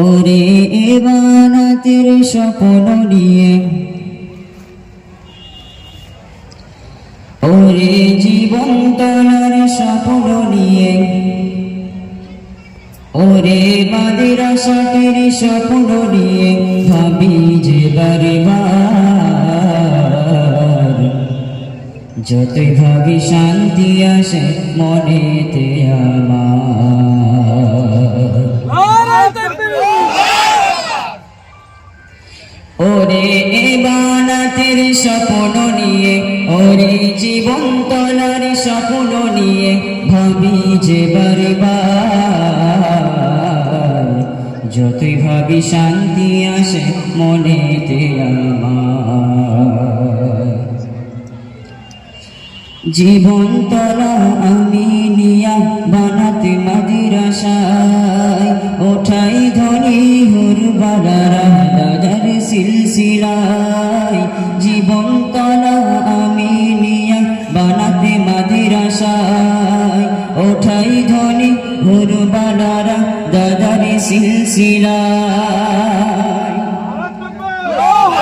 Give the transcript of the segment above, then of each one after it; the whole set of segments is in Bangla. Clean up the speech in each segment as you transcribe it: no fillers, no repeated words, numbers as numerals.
ওরে বানাতের স্বপ্ন নিয়ে, ওরে জীবন তলার স্বপ্ন নিয়ে, ওরে মাদ্রাসাটির স্বপ্ন নিয়ে ভাবি যে বারবার, যতই ভাবি শান্তি আসে মনেতে আমার। ওরে বানাতের স্বপ্ন নিয়ে, ওরে জীবন তলার স্বপ্ন নিয়ে ভাবি যে বারবার, যতই ভাবি শান্তি আসে মনেতে আমার। জীবন তলা আমি নিয়া বানাতে মাদ্রাসায়, ওঠাই ধনী হুরবালারা দাদার সিলসিলায়। জীবন তলা আমি নিয়া বানাতে মাদ্রাসায়, ওঠাই ধনী হুরবালারা দাদার সিলসিলায়।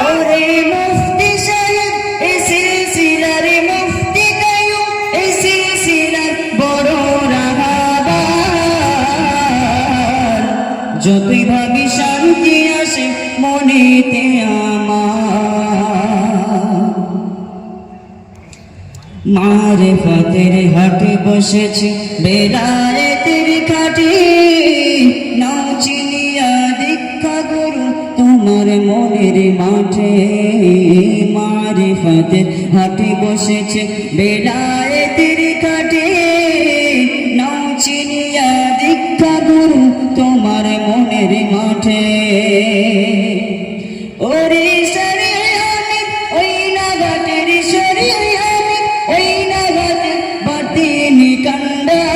ওরে মুফতি সাহেব এই সিলসিলার মুফতি কাইয়ুম, এই সিলসিলার বড় রাহবার, যতই ভাবি শান্তি আসে মনেতে আমার। মারিফতের হাটে বসেছে বেলায়েতের খাটে, নাও চিনিয়া দীক্ষা গুরু তোমার মনের মাঠে। মারিফতের হাটে বসেছে বেলায়েতের খাটে, নাও চিনিয়া দীক্ষা গুরু তোমার মনের মাঠে। ওরে সরে আমি ওই নাগাটের, সরে আমি ওই নাগাটের বাতিনি কান্ডার,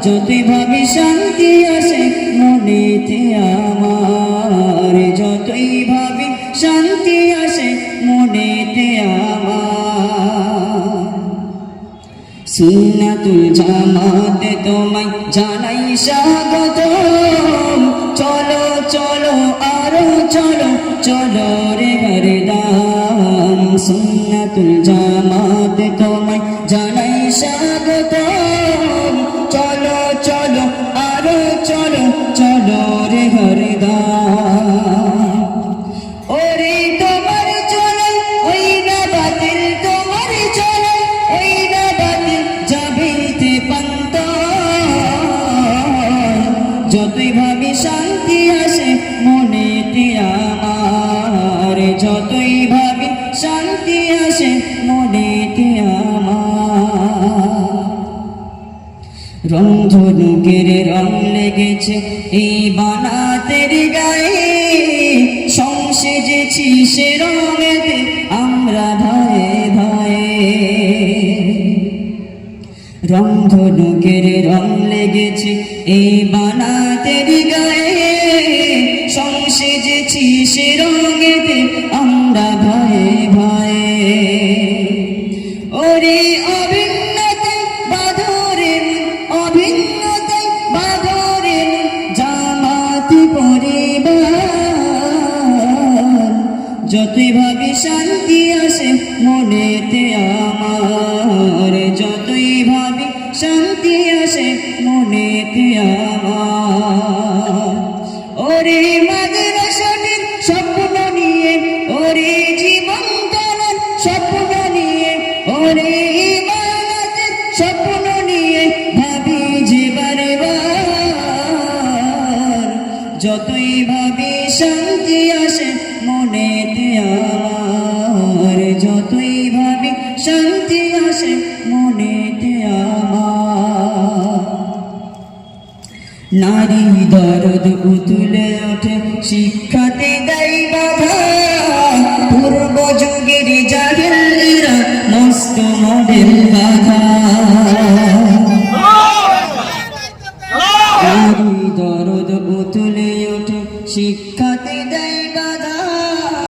যতই ভাবি শান্তি আসে মনেতে আমার। যতই ভাবি শান্তি আসে মনেতে আমার। সুন্নাতুল জামাতে তোমায় জানাই স্বাগতম, চলো চলো আরো চলো, চলো রে হরদাম। সুন্নাতুল জামাতে তোমায় জানাই স্বাগতম, চলো চলো আরো চলো, চলো রে হরদাম। ওরে তোমার চলে ওই না বাতিল, তোমার চলে ওই না বাতিল যাবিতে পান্তা, যতই ভাবি শান্তি আসে মনেতে আমার। যতই ভাবি শান্তি আসে মনেতে আমার। রংধনুকের রং লেগেছে এই বানাতের গায়ে, সংসেজেছি সে রঙেতে আমরা ভয়ে ভয়ে। রংধনুকের রং লেগেছে এই বানাতের গায়ে, সংসেজেছি সে রঙেতে আমরা ভয়ে ভয়ে। ওরে অভিন্নতে বাঁধরে, অভিন্নতে বাঁধরে জামাতি পরিবার, যতই ভাবি শান্তি আসে মনেতে আমার। যতই ভাবি শান্তি আসে মনেতে আমার। ওরে মাদ্রাসাটির স্বপ্ন নিয়ে, ওরে জীবন তলার স্বপ্ন নিয়ে, ওরে ইমানতের স্বপ্ন নিয়ে ভাবি যে বারবার, যতই ভাবি শান্তি আসে মনেতে আমার। যতই ভাবি শান্তি আসে মনেতে আমার। নারী দরদ উতুলে ওঠে শিক্ষাতে দেয় বাধা, পূর্ব যুগের জাহেলিরা মস্ত মডেল গাধা।